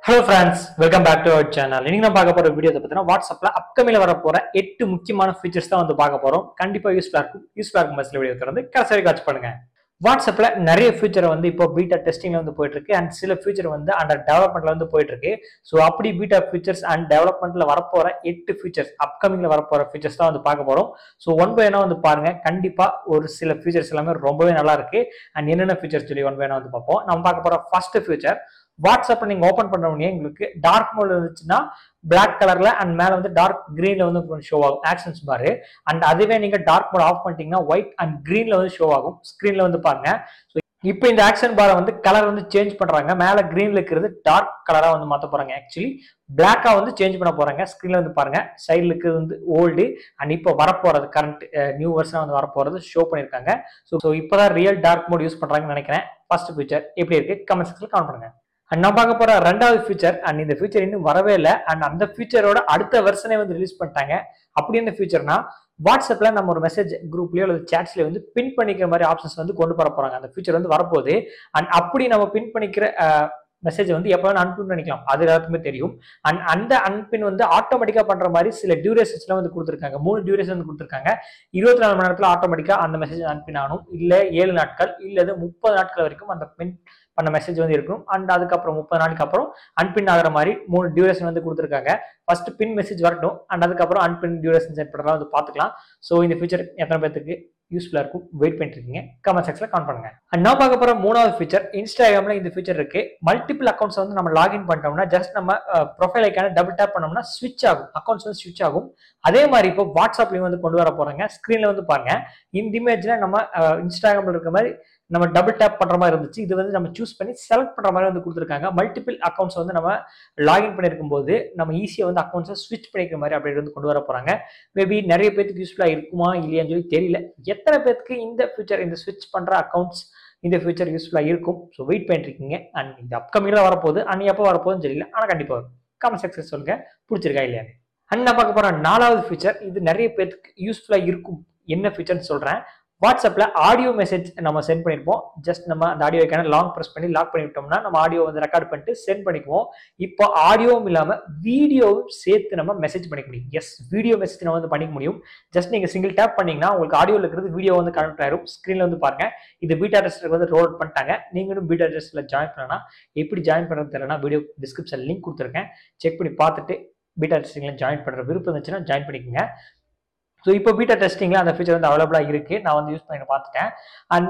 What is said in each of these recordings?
Hello friends, welcome back to our channel. இன்னைக்கு நம்ம பார்க்க போற வீடியோ பார்த்தீங்கன்னா வாட்ஸ்அப்ல அப்கமிங்ல வர போற 8 முக்கியமான ஃபீச்சர்ஸ் தான் வந்து பார்க்க போறோம். கண்டிப்பா யூஸ்ஃபுல்லா இருக்கும் பஸ்ல வீடியோ தொடர்ந்து கடைசி வரைக்கும் வாட்ச் பண்ணுங்க. வாட்ஸ்அப்ல நிறைய ஃபீச்சர் வந்து இப்போ பீட்டா டெஸ்டிங்ல வந்து போயிட்டு இருக்கு அண்ட் சில ஃபீச்சர் வந்து அண்டர் டெவலப்மெண்ட்ல வந்து போயிட்டு இருக்கு. ஸோ அப்படி பீட்டா ஃபீச்சர்ஸ் அண்ட் டெவலப்மெண்ட்ல வரப்போற 8 ஃபீச்சர்ஸ் அப்கமிங்ல வரப்போற ஃபீச்சர்ஸ் தான் வந்து பார்க்க போறோம். ஸோ ஒன் பை ஒன்னா வந்து பாருங்க. கண்டிப்பா ஒரு சில ஃபீச்சர்ஸ் எல்லாமே ரொம்பவே நல்லா இருக்கு அண்ட் என்னென்ன ஃபீச்சர்ஸ் சொல்லி ஒன் பை ஒன்னா வந்து பார்ப்போம். நம்ம பார்க்க போற ஃபர்ஸ்ட் ஃபீச்சர், வாட்ஸ்அப் நீங்க ஓபன் பண்ண உடனே உங்களுக்கு டார்க் மோட் இருந்துச்சுன்னா பிளாக் கலர்ல அண்ட் மேல வந்து டார்க் கிரீன்ல வந்து ஷோ ஆகும் ஆக்ஷன்ஸ் பாரு. அண்ட் அதுவே நீங்க டார்க் மோட் ஆஃப் பண்ணிட்டீங்கன்னா ஒயிட் அண்ட் கிரீன்ல வந்து ஷோ ஆகும். ஸ்கிரீன்ல வந்து பாருங்க. இப்போ இந்த ஆக்ஷன் பாரை வந்து கலர் வந்து சேஞ்ச் பண்றாங்க. மேல கிரீன்ல இருக்கிறது டார்க் கலரா வந்து மாத்த போறாங்க. ஆக்சுவலி பிளாக்கா வந்து சேஞ்ச் பண்ண போறாங்க. ஸ்கிரீன்ல வந்து பாருங்க. சைடுல இருக்கிறது வந்து ஓல்டு அண்ட் இப்போ வரப்போறது கரண்ட் நியூ வெர்ஷன் வந்து வரப்போறது ஷோ பண்ணிருக்காங்க. ஸோ இப்போதான் ரியல் டார்க் மோட் யூஸ் பண்றாங்கன்னு நினைக்கிறேன். ஃபர்ஸ்ட் ஃபீச்சர் எப்படி இருக்கு கமெண்ட் செக்ஷன்ல கமெண்ட் பண்ணுங்க. அண்ட் நான் பார்க்க போற ரெண்டாவது ஃபீச்சர், அண்ட் இந்த ஃபீச்சர் இன்னும் வரவே இல்லை அண்ட் அந்த ஃபீச்சரோட அடுத்த வெர்ஷனே வந்து ரிலீஸ் பண்ணிட்டாங்க. அப்படி என்ன ஃபீச்சர்னா, வாட்ஸ்அப்ல நம்ம ஒரு மெசேஜ் குரூப்லயோ அல்லது சாட்ஸ்லயோ வந்து பின் பண்ணிக்கிற மாதிரி ஆப்ஷன்ஸ் வந்து கொண்டு வர போறாங்க. அந்த ஃபீச்சர் வந்து வரப்போகுது. அண்ட் அப்படி நம்ம பின் பண்ணிக்கிற மெசேஜ் வந்து எப்போ வேணா அன்பின் பண்ணிக்கலாம். அது எல்லாத்துக்குமே தெரியும். அண்ட் அந்த அன்பின் வந்து ஆட்டோமேட்டிக்கா பண்ற மாதிரி சில டியூரேஷன்ஸ்ல வந்து கொடுத்துருக்காங்க. 3 டியூரேஷன் வந்து கொடுத்துருக்காங்க. 24 மணி நேரத்துல ஆட்டோமேட்டிக்கா அந்த மெசேஜ் அன்பின் ஆகணும். இல்ல 7 நாட்கள் இல்லது 30 நாட்கள் வரைக்கும் அந்த பின் பண்ண மெசேஜ் வந்து இருக்கும். அண்ட் அதுக்கப்புறம் 30 நாளுக்கு அப்புறம் அன்பின் ஆகிற மாதிரி 3 டியூரேஷன் வந்து கொடுத்துருக்காங்க. ஃபர்ஸ்ட் பின் மெசேஜ் வரட்டும் அண்ட் அதுக்கப்புறம் அன்பின் டியூரேஷன் செட் பண்றதா வந்து பார்த்துக்கலாம். ஸோ இந்த ஃபீச்சர் எத்தனை பேருக்கு யூஸ்ஃபுல்லா இருக்கும் வெயிட் பண்ணிட்டு இருக்கீங்க கமெண்ட் செக்ஷன்ல கமெண்ட் பண்ணுங்க. அண்ட் நான் பார்க்க போற மூணாவது ஃபீச்சர், இன்ஸ்டாகிராம்ல இந்த ஃபீச்சர் இருக்கு. மல்டிபிள் அக்கௌண்ட்ஸ் வந்து நம்ம லாகின் பண்ணிட்டோம்னா ஜஸ்ட் நம்ம ப்ரொஃபைல் ஐக்கான டபுள் டேப் பண்ணோம்னா ஸ்விட்ச் ஆகும். அக்கௌண்ட்ஸ் வந்து ஸ்விட்ச் ஆகும். அதே மாதிரி இப்போ வாட்ஸ்அப்லயும் வந்து கொண்டு வர போறாங்க. ஸ்கிரீன்ல வந்து பாருங்க. இந்த இமேஜ்ல நம்ம இன்ஸ்டாகிராம்ல இருக்க மாதிரி நம்ம டபுள் டேப் பண்ற மாதிரி இருந்துச்சு. இது வந்து நம்ம சூஸ் பண்ணி செலக்ட் பண்ற மாதிரி வந்து கொடுத்துருக்காங்க. மல்டிபிள் அக்கௌண்ட்ஸ் வந்து நம்ம லாகின் பண்ணிருக்கும் போது நம்ம ஈஸியா வந்து அக்கௌண்ட்ஸை ஸ்விட்ச் பண்ணிக்கிற மாதிரி அப்படி வந்து கொண்டு வர போறாங்க. மேபி நிறைய பேருக்கு யூஸ்ஃபுல்லா இருக்குமா இல்லையான்னு சொல்லி தெரியல. எத்தனை பேருக்கு இந்த ஃபியூச்சர் இந்த ஸ்விட்ச் பண்ற அக்கௌண்ட்ஸ் இந்த ஃபியூச்சர் யூஸ்ஃபுல்லா இருக்கும். ஸோ வெயிட் பண்ணிட்டு இருக்கீங்க. அண்ட் இந்த அப்கமிங்ல வரப்போகுது. அண்ட் எப்போ வரப்போகுதுன்னு தெரியல. ஆனா கண்டிப்பா வரும். கமெண்ட் செக்ஷன் சொல்லுங்க பிடிச்சிருக்கா இல்லையான்னு. அண்ட் நான் பார்க்க போற நாலாவது ஃபீச்சர், இது நிறைய பேருக்கு யூஸ்ஃபுல்லா இருக்கும். என்ன ஃபீச்சர்னு சொல்றேன். வாட்ஸ்அப்ல ஆடியோ மெசேஜ் நம்ம சென்ட் பண்ணிருப்போம். ஜஸ்ட் நம்ம அந்த ஆடியோ ஐக்கான லாங் பிரஸ் பண்ணி லாக் பண்ணிவிட்டோம்னா நம்ம ஆடியோ வந்து ரெக்கார்ட் பண்ணிட்டு சென்ட் பண்ணிக்குவோம். இப்போ ஆடியோவும் இல்லாம வீடியோவும் சேர்த்து நம்ம மெசேஜ் பண்ணிக்க முடியும். எஸ், வீடியோ மெசேஜ் நம்ம வந்து பண்ணிக்க முடியும். ஜஸ்ட் நீங்க சிங்கிள் டேப் பண்ணீங்கன்னா உங்களுக்கு ஆடியோல இருக்கிறது வீடியோ வந்து கனெக்ட் ஆயிரும். ஸ்கிரீன்ல வந்து பாருங்க. இது பீட்டா டெஸ்ட்ல வந்து ரோல் பண்ணிட்டாங்க. நீங்களும் பீட்டா டெஸ்ட்ல ஜாயின் பண்ணலாம். எப்படி ஜாயின் பண்றது தெரியலனா வீடியோ டிஸ்கிரிப்ஷன் லிங்க் கொடுத்துருக்கேன். செக் பண்ணி பார்த்துட்டு பீட்டா டெஸ்டிங்ல ஜாயின் பண்ற விருப்பம் இருந்துச்சுன்னா ஜாயின் பண்ணிக்கோங்க. ஸோ இப்போ பீட்டா டெஸ்டிங்ல அந்த ஃபீச்சர் வந்து அவைலபிளா இருக்கு. நான் வந்து யூஸ் பண்ணி பார்த்துட்டேன். அண்ட்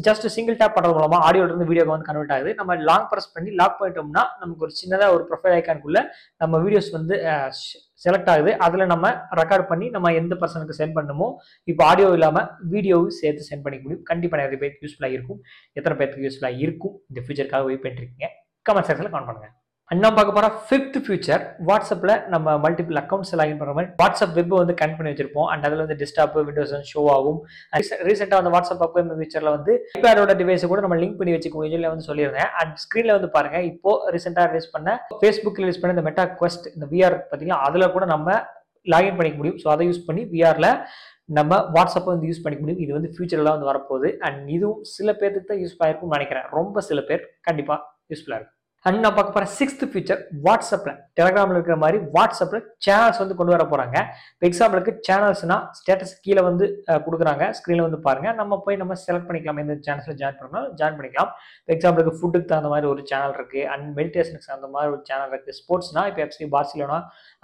ஜஸ்ட் சிங்கிள் டேப் பண்றது மூலமா ஆடியோல இருந்து வீடியோக்கு வந்து கன்வெர்ட் ஆகுது. நம்ம லாங் பிரஸ் பண்ணி லாக் பண்ணிட்டோம்னா நமக்கு ஒரு சின்னதா ஒரு ப்ரொஃபைல் ஐக்கானுக்குள்ள நம்ம வீடியோஸ் வந்து செலக்ட் ஆகுது. அதுல நம்ம ரெக்கார்ட் பண்ணி நம்ம எந்த பர்சனுக்கு சென்ட் பண்ணுமோ இப்போ ஆடியோ இல்லாம வீடியோவும் சேர்த்து சென்ட் பண்ணிக்க முடியும். கண்டிப்பா நிறைய பேருக்கு யூஸ்ஃபுல்லா இருக்கும். எத்தனை பேருக்கு யூஸ்ஃபுல்லா இருக்கும் இந்த ஃபியூச்சருக்காக வெயிட் பண்ணிட்டு இருக்கீங்க கமெண்ட் செக்ஷன்ல கமெண்ட் பண்ணுங்க. நம்ம பார்க்க போற ஃபிஃப்த் ஃபியூச்சர், வாட்ஸ்அப்ல நம்ம மல்டிபிள் அக்கௌண்ட்ஸ் லாகின் பண்ற மாதிரி வாட்ஸ்அப் வெப் வந்து கனெக்ட் பண்ணி வச்சிருப்போம். அண்ட் அதுல வந்து டெஸ்க்டாப் விண்டோஸ் வந்து ஷோ ஆகும். ரீசெண்டா வந்து வாட்ஸ்அப் அப் ஃபீச்சர்ல வந்து ஐபேடோட டிவைஸ் கூட நம்ம லிங்க் பண்ணி வச்சுக்க முடியும் வந்து சொல்லியிருந்தேன். அண்ட் ஸ்கிரீன்ல வந்து பாருங்க. இப்போ ரீசெண்டா ரிலீஸ் பண்ண ஃபேஸ்புக் ரிலீஸ் பண்ண இந்த மெட்டா குவெஸ்ட் இந்த விஆர் பாத்தீங்கன்னா அதுல கூட நம்ம லாகின் பண்ணிக்க முடியும். ஸோ அதை யூஸ் பண்ணி விஆர்ல நம்ம வாட்ஸ்அப் வந்து யூஸ் பண்ணிக்க முடியும். இது வந்து ஃபியூச்சர்ல வந்து வரப்போகுது. அண்ட் இதுவும் சில பேருக்கு தான் யூஸ்ஃபுல்லா இருக்கும்னு நினைக்கிறேன். ரொம்ப சில பேர் கண்டிப்பா யூஸ்ஃபுல்லா இருக்கும். அண்ட் நான் பார்க்க போற சிக்ஸ்த் ஃபீச்சர், வாட்ஸ்அப்ல டெலிகிராம்ல இருக்கிற மாதிரி வாட்ஸ்அப்ல சேனல்ஸ் வந்து கொண்டு வர போறாங்க. இப்போ எக்ஸாம்பிளுக்கு சேனல்ஸ்னா ஸ்டேட்டஸ் கீழே வந்து கொடுக்குறாங்க. ஸ்கிரீன்ல வந்து பாருங்க. நம்ம போய் நம்ம செலக்ட் பண்ணிக்கலாம். எந்த சேனல்ஸ்ல ஜாயின் பண்ணணும் ஜாயின் பண்ணிக்கலாம். இப்போ எக்ஸாம்பிளுக்கு ஃபுட்டுக்கு தகுந்த மாதிரி ஒரு சேனல் இருக்கு. அண்ட் மெடிடேஷனுக்கு தகுந்த மாதிரி ஒரு சேனல் இருக்கு. ஸ்போர்ட்ஸ்னா இப்போ எஃப்சி பார்சிலோனா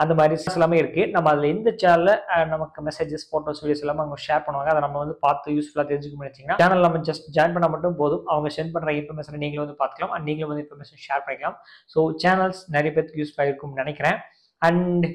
அந்த மாதிரி எல்லாமே இருக்கு. நம்ம அதுல எந்த சேனல்ல நமக்கு மெசேஜஸ் போட்டோஸ் வீடியோஸ் எல்லாமே அவங்க ஷேர் பண்ணுவாங்க. அதை நம்ம வந்து பார்த்து யூஸ்ஃபுல்லா தெரிஞ்சுக்க முடிச்சிங்கன்னா சேனல் நம்ம ஜஸ்ட் ஜாயின் பண்ணா மட்டும் போதும். அவங்க சென்ட் பண்ற இன்ஃபர்மேஷன் நீங்களும் வந்து பார்த்துக்கலாம். அண்ட் நீங்களும் வந்து இன்ஃபர்மேஷன் ஷேர் பண்ணிக்கலாம். ஸோ சேனல்ஸ் நிறைய பேருக்கு யூஸ்ஃபுல்லா இருக்கும்னு நினைக்கிறேன். அண்ட்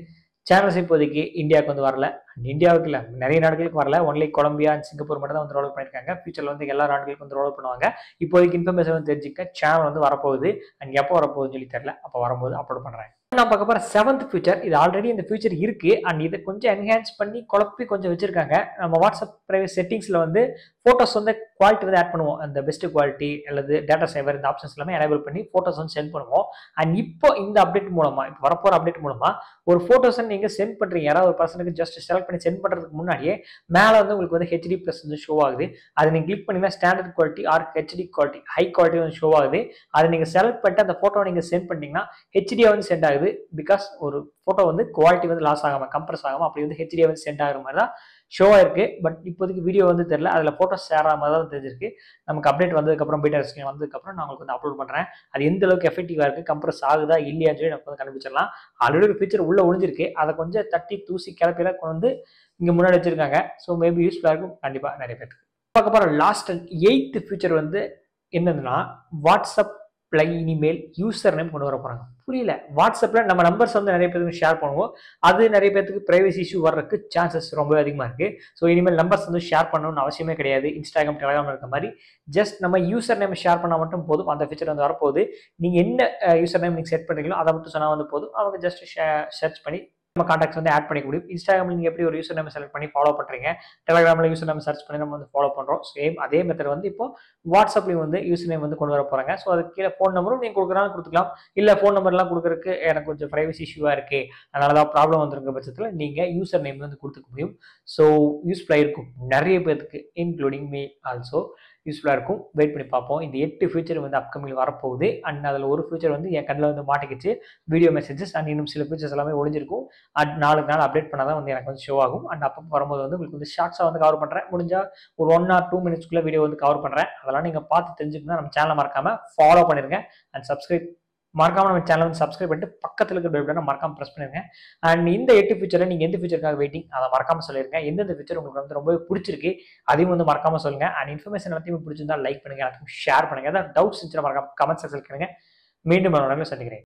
சேனல்ஸ் இப்போதைக்கு இந்தியாவுக்கு வந்து வரல. அண்ட் இந்தியாவுக்கு இல்லை நிறைய நாடுகளுக்கு வரல. ஒன்லி கொலம்பியா அண்ட் சிங்கப்பூர் மட்டும் தான் வந்து ரோல் பண்ணிருக்காங்க. ஃபியூச்சர்ல வந்து எல்லா நாடுகளுக்கும் வந்து ரோல் பண்ணுவாங்க. இப்போதைக்கு இன்ஃபர்மேஷன் வந்து தெரிஞ்சுக்க சேனல் வந்து வரப்போகுது. அண்ட் எப்போ வரப்போகுதுன்னு சொல்லி தெரியல. அப்போ வரும்போது அப்லோட் பண்றேன். நான் பார்க்க போற செவன்த் ஃபியூச்சர், இது ஆல்ரெடி இந்த ஃபியூச்சர் இருக்கு. அண்ட் இதை கொஞ்சம் என்ஹான்ஸ் பண்ணி குழப்பி கொஞ்சம் வச்சிருக்காங்க. நம்ம வாட்ஸ்அப் பிரைவேட் செட்டிங்ஸ்ல வந்து ஃபோட்டோஸ் வந்து குவாலிட்டி வந்து ஆட் பண்ணுவோம். அந்த பெஸ்ட் குவாலிட்டி அல்லது டேட்டா சேவர் இந்த ஆப்ஷன்ஸ் எல்லாமே எனேபிள் பண்ணி ஃபோட்டோஸ் வந்து சென்ட் பண்ணுவோம். அண்ட் இப்போ இந்த அப்டேட் மூலமா, இப்போ வரப்போற அப்டேட் மூலமா ஒரு ஃபோட்டோஸ் நீங்க சென்ட் பண்றீங்க. யாராவது ஒரு பர்சனுக்கு ஜஸ்ட் செலக்ட் பண்ணி சென்ட் பண்றதுக்கு முன்னாடியே மேல வந்து உங்களுக்கு வந்து ஹெச்டி பிளஸ் வந்து ஷோ ஆகுது. அதை நீங்க கிளிக் பண்ணீங்கன்னா standard quality or HD quality high quality வந்து ஷோ ஆகுது. அதை நீங்க செலக்ட் பண்ணிட்டு அந்த ஃபோட்டோ நீங்க சென்ட் பண்ணீங்கன்னா ஹெச்டியா வந்து சென்ட் ஆகுது. பிகாஸ் ஒரு ஃபோட்டோ வந்து குவாலிட்டி வந்து லாஸ் ஆகாம கம்ப்ரஸ் ஆகாம அப்படி வந்து ஹெச்டியா வந்து சென்ட் ஆகிற மாதிரி தான் ஷோ ஆயிருக்கு. பட் இப்போதைக்கு வீடியோ வந்து தெரியல, அதுல போட்டோஸ் ஷேர் ஆகாம தான் தெரிஞ்சிருக்கு. நமக்கு அப்டேட் வந்ததுக்கப்புறம் பீட்டா டெஸ்டிங் வந்ததுக்கப்புறம் நான் உங்களுக்கு வந்து அப்லோட் பண்றேன். அது எந்த அளவுக்கு எஃபெக்டிவா இருக்கு, கம்ப்ரஸ் ஆகுதா இல்லையான்னு சொல்லி நம்ம வந்து கண்டுபிடிச்சிடலாம். ஆல்ரெடி ஒரு ஃபீச்சர் உள்ள ஒளிஞ்சிருக்கு, அதை கொஞ்சம் தட்டி தூசி கிளப்பில கொண்டு வந்து இங்க முன்னாடி வச்சிருக்காங்க. ஸோ மேபி யூஸ்ஃபுல்லா இருக்கும் கண்டிப்பா நிறைய பேருக்கு. பார்க்க போற லாஸ்ட் அண்ட் 8th ஃபீச்சர் வந்து என்னதுன்னா, வாட்ஸ்அப்ல இனிமேல் யூசர் நேம் கொண்டு வர போறாங்க. புரியல, வாட்ஸ்அப்ல நம்ம நம்பர்ஸ் வந்து நிறைய பேருக்கு ஷேர் பண்ணுவோம். அது நிறைய பேருக்கு பிரைவசி இஷ்யூ வர்றதுக்கு சான்சஸ் ரொம்ப அதிகமா இருக்கு. ஸோ இனிமேல் நம்பர்ஸ் வந்து ஷேர் பண்ணணும்னு அவசியமே கிடையாது. இன்ஸ்டாகிராம், டெலிகிராம் இருக்க மாதிரி ஜஸ்ட் நம்ம யூசர் நேம் ஷேர் பண்ணா மட்டும் போதும். அந்த ஃபீச்சர் வந்து வரப்போகுது. நீங்க என்ன யூசர் நேம் நீங்க செட் பண்றீங்களோ அதை மட்டும் சொன்னா வந்து போதும். அவங்க ஜஸ்ட் சர்ச் பண்ணி நம்ம கான்டாக்ட்ஸ் வந்து ஆட் பண்ணிக்க முடியும். இன்ஸ்டாகிராமில் நீங்கள் எப்படி ஒரு யூசர் நேம் செலக்ட் பண்ணி ஃபாலோ பண்ணுறீங்க, டெலிகிராமில் யூசர் நேம் சர்ச் பண்ணி நம்ம வந்து ஃபாலோ பண்ணுறோம். சேம் அதே மெத்தட் வந்து இப்போ வாட்ஸ்அப்லையும் வந்து யூசர் நேம் வந்து கொண்டு வர போகிறாங்க. ஸோ அதுக்கு கீழே ஃபோன் நம்பரும் நீங்கள் கொடுக்குறாலும் கொடுத்துக்கலாம். இல்லை ஃபோன் நம்பர்லாம் கொடுக்குறதுக்கு எனக்கு கொஞ்சம் ப்ரைவசி இஷ்யூவாக இருக்குது, அதனால தான் ப்ராப்ளம் வந்துருக்க பட்சத்தில் நீங்கள் யூசர் நேம் வந்து கொடுத்துக்க முடியும். ஸோ யூஸ்ஃபுல்லாக இருக்கும் நிறைய பேருக்கு, இன்க்ளூடிங் மீ ஆல்சோ யூஸ்ஃபுல்லாக இருக்கும். வெயிட் பண்ணி பார்ப்போம். இந்த 8 ஃபியூச்சர் வந்து அப்கமிங் வரப்போகுது. அண்ட் அதில் ஒரு ஃபியூச்சர் வந்து என் கண்ணில் வந்து மாட்டிக்கிச்சு, வீடியோ மெசேஜஸ். அண்ட் இன்னும் சில ஃபியூச்சர்ஸ் எல்லாமே ஒளிஞ்சிருக்கும். அண்ட் நாளுக்கு நாள் அப்டேட் பண்ணால் தான் வந்து எனக்கு வந்து ஷோ ஆகும். அண்ட் அப்போ வரும்போது வந்து உங்களுக்கு வந்து ஷார்ட்ஸாக வந்து கவர் பண்ணுறேன். முடிஞ்சால் ஒரு 1 or 2 minutesக்குள்ளே வீடியோ வந்து கவர் பண்ணுறேன். அதெல்லாம் நீங்கள் பார்த்து தெரிஞ்சுக்கணும். நம்ம சேனலை மறக்காமல் ஃபாலோ பண்ணிருங்க. அண்ட் சப்ஸ்கிரைப் மறக்காம நம்ம சேனல் வந்து சப்ஸ்கிரைப் பண்ணிட்டு பக்கத்தில் இருக்கிற பெல் பட்டனை மறக்காம பிரஸ் பண்ணிருங்க. அண்ட் இந்த 8 ஃபீச்சர்ல நீங்க எந்த ஃபீச்சருக்காக வெயிட்டிங் அதை மறக்காம சொல்லிருங்க. எந்தெந்த ஃபீச்சர் உங்களுக்கு வந்து ரொம்ப பிடிச்சிருக்கு அதையும் வந்து மறக்காம சொல்லுங்க. அண்ட் இன்ஃபர்மேஷன் எல்லாத்தையும் பிடிச்சிருந்தா லைக் பண்ணுங்க, எல்லாத்தையும் ஷேர் பண்ணுங்க. ஏதாவது டவுட்ஸ் இருந்துச்சுன்னா மறக்காம கமெண்ட் செக்ஷன்ல கேளுங்க. மீண்டும் சந்திக்கிறேன்.